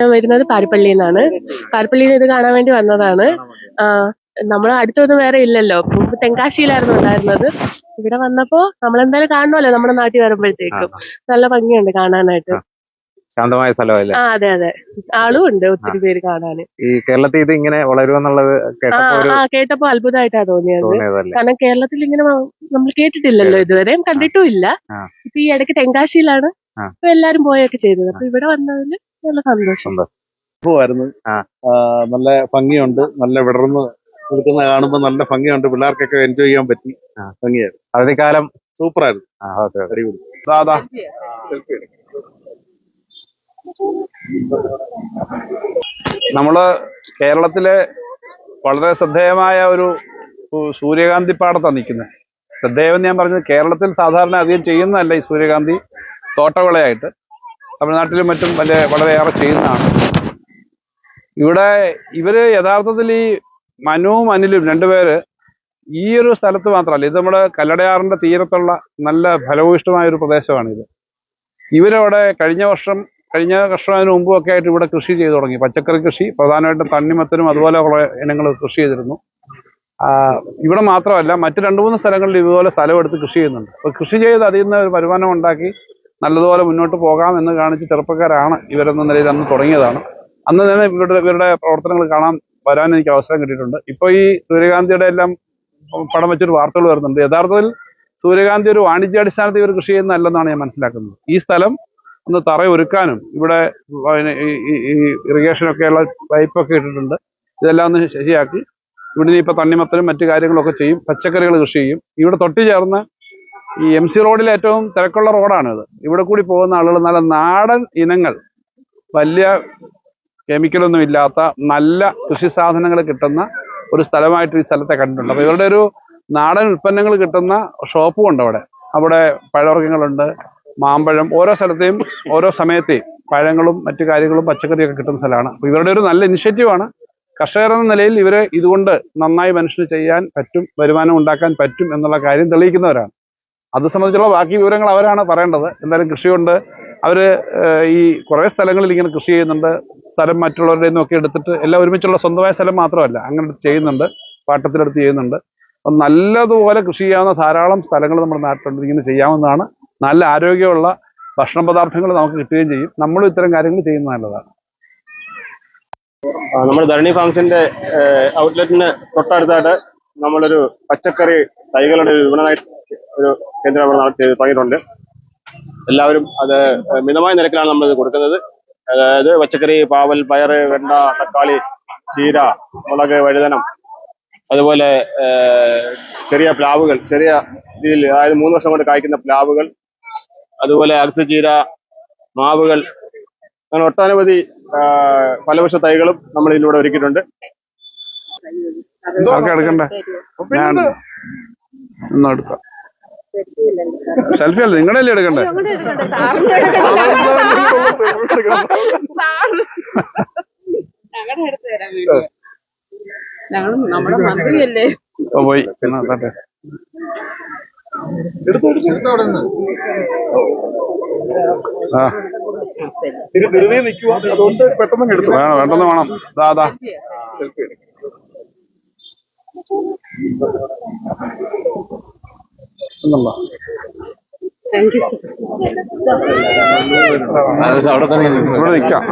ഞാൻ വരുന്നത് പാരിപ്പള്ളിയിൽ നിന്നാണ്. പാരിപ്പള്ളിയിൽ ഇത് കാണാൻ വേണ്ടി വന്നതാണ്. നമ്മളെ അടുത്തൊന്നും വേറെ ഇല്ലല്ലോ. മുമ്പ് തെങ്കാശിയിലായിരുന്നു ഉണ്ടായിരുന്നത്. ഇവിടെ വന്നപ്പോ നമ്മളെന്തായാലും കാണണമല്ലോ നമ്മുടെ നാട്ടിൽ വരുമ്പോഴത്തേക്കും. നല്ല ഭംഗിയുണ്ട് കാണാനായിട്ട്. ശാന്തമായ സ്ഥലമല്ലേ? അതെ അതെ, ആളും ഉണ്ട് ഒത്തിരി പേര് കാണാന്. ഈ കേരളത്തിൽ ഇത് ഇങ്ങനെ വളരുമെന്നുള്ളത് കേട്ടപ്പോ അത്ഭുതമായിട്ടാ തോന്നിയത്. കാരണം കേരളത്തിൽ ഇങ്ങനെ നമ്മൾ കേട്ടിട്ടില്ലല്ലോ, ഇതുവരെയും കണ്ടിട്ടും ഇല്ല. ഇപ്പൊ ഈ ഇടയ്ക്ക് തെങ്കാശിയിലാണ് ഇപ്പൊ എല്ലാരും പോയൊക്കെ ചെയ്തത്. അപ്പൊ ഇവിടെ വന്നതില് നല്ല സന്തോഷം. നല്ല ഭംഗിയുണ്ട്, നല്ല വിടർന്ന് നിൽക്കുന്ന കാണുമ്പോ നല്ല ഭംഗിയുണ്ട്. പിള്ളേർക്കൊക്കെ എൻജോയ് ചെയ്യാൻ പറ്റി. ഭംഗിയായിരുന്നു. അവധിക്കാലം സൂപ്പറായിരുന്നു. അടിപൊളി. നമ്മള് കേരളത്തിലെ വളരെ ശ്രദ്ധേയമായ ഒരു സൂര്യകാന്തി പാടത്താണ് നിൽക്കുന്നത്. ശ്രദ്ധേയം ഞാൻ പറഞ്ഞത് കേരളത്തിൽ സാധാരണ അധികം ചെയ്യുന്നതല്ല ഈ സൂര്യകാന്തി തോട്ടവിളയായിട്ട്. തമിഴ്നാട്ടിലും മറ്റും വളരെയേറെ ചെയ്യുന്നതാണ്. ഇവിടെ ഇവര് യഥാർത്ഥത്തിൽ ഈ മനുവും അനിലും രണ്ടുപേര് ഈ ഒരു സ്ഥലത്ത് മാത്രമല്ല, ഇത് നമ്മുടെ കല്ലടയാറിന്റെ തീരത്തുള്ള നല്ല ഫലഭൂയിഷ്ടമായ ഒരു പ്രദേശമാണിത്. ഇവരവിടെ കഴിഞ്ഞ വർഷം അതിന് മുമ്പും ഒക്കെ ആയിട്ട് ഇവിടെ കൃഷി ചെയ്തു തുടങ്ങി. പച്ചക്കറി കൃഷി, പ്രധാനമായിട്ടും തണ്ണിമത്തനും അതുപോലെ കുറെ ഇനങ്ങൾ കൃഷി ചെയ്തിരുന്നു. ഇവിടെ മാത്രമല്ല, മറ്റ് 2-3 സ്ഥലങ്ങളിൽ ഇതുപോലെ സ്ഥലമെടുത്ത് കൃഷി ചെയ്യുന്നുണ്ട്. അപ്പോൾ കൃഷി ചെയ്ത് അതിൽ നിന്ന് ഒരു വരുമാനം ഉണ്ടാക്കി നല്ലതുപോലെ മുന്നോട്ട് പോകാം എന്ന് കാണിച്ച് ചെറുപ്പക്കാരാണ് ഇവരെന്ന നിലയിൽ അന്ന് തുടങ്ങിയതാണ്. അന്ന് തന്നെ ഇവരുടെ പ്രവർത്തനങ്ങൾ വരാൻ എനിക്ക് അവസരം കിട്ടിയിട്ടുണ്ട്. ഇപ്പോൾ ഈ സൂര്യകാന്തിയുടെ എല്ലാം പടം വെച്ചൊരു വാർത്തകൾ വരുന്നുണ്ട്. യഥാർത്ഥത്തിൽ സൂര്യകാന്തി ഒരു വാണിജ്യാടിസ്ഥാനത്തിൽ ഇവർ കൃഷി ചെയ്യുന്നതല്ലെന്നാണ് ഞാൻ മനസ്സിലാക്കുന്നത്. ഈ സ്ഥലം ഒന്ന് തറയൊരുക്കാനും ഇവിടെ ഈ ഇറിഗേഷനൊക്കെയുള്ള പൈപ്പൊക്കെ ഇട്ടിട്ടുണ്ട്. ഇതെല്ലാം ഒന്ന് ശരിയാക്കി ഇവിടെ ഇപ്പൊ തണ്ണിമത്തനും മറ്റു കാര്യങ്ങളൊക്കെ ചെയ്യും. പച്ചക്കറികൾ കൃഷി ചെയ്യും. ഇവിടെ തൊട്ട് ചേർന്ന് ഈ MC റോഡിലെ ഏറ്റവും തിരക്കുള്ള റോഡാണിത്. ഇവിടെ കൂടി പോകുന്ന ആളുകൾ നല്ല നാടൻ ഇനങ്ങൾ, വലിയ കെമിക്കലൊന്നും ഇല്ലാത്ത നല്ല കൃഷി സാധനങ്ങൾ കിട്ടുന്ന ഒരു സ്ഥലമായിട്ട് ഈ സ്ഥലത്തെ കണ്ടിട്ടുണ്ട്. അപ്പൊ ഇവരുടെ ഒരു നാടൻ ഉൽപ്പന്നങ്ങൾ കിട്ടുന്ന ഷോപ്പും ഉണ്ട് അവിടെ പഴവർഗ്ഗങ്ങളുണ്ട്, മാമ്പഴം. ഓരോ സ്ഥലത്തെയും ഓരോ സമയത്തെയും പഴങ്ങളും മറ്റു കാര്യങ്ങളും പച്ചക്കറിയൊക്കെ കിട്ടുന്ന സ്ഥലമാണ്. അപ്പൊ ഇവരുടെ ഒരു നല്ല ഇനിഷ്യേറ്റീവാണ്. കർഷകർ എന്ന നിലയിൽ ഇവര് ഇതുകൊണ്ട് നന്നായി മനുഷ്യന് ചെയ്യാൻ പറ്റും, വരുമാനം ഉണ്ടാക്കാൻ പറ്റും എന്നുള്ള കാര്യം തെളിയിക്കുന്നവരാണ്. അത് സംബന്ധിച്ചുള്ള ബാക്കി വിവരങ്ങൾ അവരാണ് പറയേണ്ടത്. എന്തായാലും കൃഷി കൊണ്ട് അവര് ഈ കുറെ സ്ഥലങ്ങളിൽ ഇങ്ങനെ കൃഷി ചെയ്യുന്നുണ്ട്. സ്ഥലം മറ്റുള്ളവരുടെ നിന്നൊക്കെ എടുത്തിട്ട് എല്ലാം ഒരുമിച്ചുള്ള സ്വന്തമായ സ്ഥലം മാത്രമല്ല, അങ്ങനെ ചെയ്യുന്നുണ്ട്, പാട്ടത്തിലെടുത്ത് ചെയ്യുന്നുണ്ട്. അപ്പം നല്ലതുപോലെ കൃഷി ചെയ്യാവുന്ന ധാരാളം സ്ഥലങ്ങൾ നമ്മുടെ നാട്ടിലുണ്ട്. ഇങ്ങനെ ചെയ്യാവുന്നതാണ്. നല്ല ആരോഗ്യമുള്ള ഭക്ഷണ പദാർത്ഥങ്ങൾ നമുക്ക് കിട്ടുകയും ചെയ്യും. നമ്മളും ഇത്തരം കാര്യങ്ങൾ ചെയ്യുന്നത് നല്ലതാണ്. നമ്മൾ ധരണി ഫാംസിന്റെ ഔട്ട്ലെറ്റിന് തൊട്ടടുത്തായിട്ട് നമ്മളൊരു പച്ചക്കറി തൈകളുടെ വിപണന ഒരു കേന്ദ്രം തുടങ്ങിയിട്ടുണ്ട്. എല്ലാവരും അത് മിതമായ നിരക്കിലാണ് നമ്മളിത് കൊടുക്കുന്നത്. അതായത് പച്ചക്കറി, പാവൽ, പയറ്, വെണ്ട, തക്കാളി, ചീര, മുളക്, വഴുതനം, അതുപോലെ ചെറിയ പ്ലാവുകൾ, ചെറിയ രീതിയിൽ, അതായത് 3 വർഷം കൊണ്ട് കായ്ക്കുന്ന പ്ലാവുകൾ, അതുപോലെ അഗസ്ത്യചീര, മാവുകൾ, അങ്ങനെ ഒട്ടനവധി ഫലവൃക്ഷ തൈകളും നമ്മൾ ഇതിലൂടെ ഒരുക്കിയിട്ടുണ്ട്. സെൽഫി അല്ല, നിങ്ങളുടെ അല്ലേ എടുക്കണ്ടേ? നമ്മുടെ മന്ത്രിയല്ലേ പോയി പെട്ടെന്ന് വേണം. ദാദാ ഇവിടെ നിൽക്കാം.